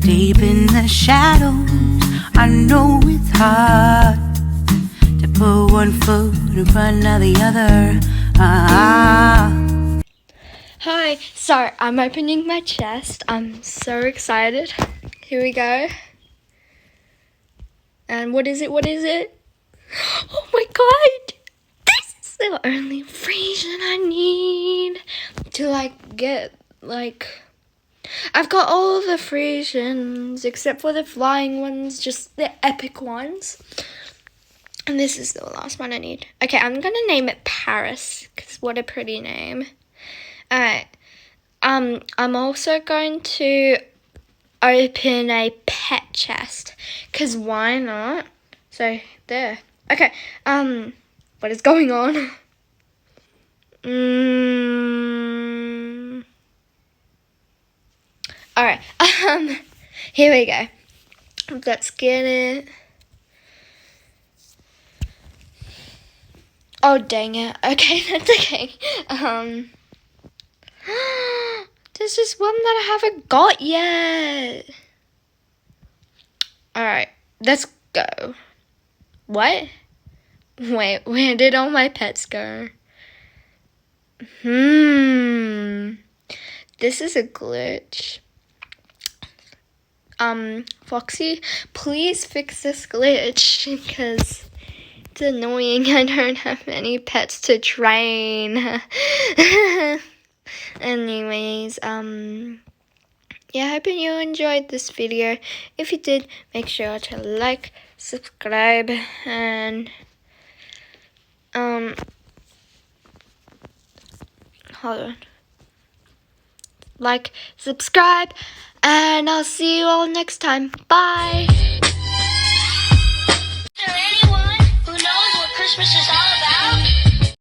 Deep in the shadows, I know it's hard to put one foot in front of the other. Hi, so I'm opening my chest. I'm so excited. Here we go. And what is it? What is it? Oh my god! This is the only reason I need to get I've got all of the Frisians except for the flying ones, just the epic ones. And this is the last one I need. Okay, I'm gonna name it Paris, because what a pretty name. Alright. I'm also going to open a pet chest, because why not? So, there. Okay, what is going on? Alright, here we go. Let's get it. Oh, dang it. Okay, that's okay. There's just one that I haven't got yet. Alright, let's go. What? Wait, where did all my pets go? This is a glitch. Foxy, please fix this glitch, because it's annoying. I don't have any pets to train. Anyways, yeah, I hope you enjoyed this video. If you did, make sure to like, subscribe, and hold on. Like, subscribe, and I'll see you all next time. Bye. Is there anyone who knows what Christmas is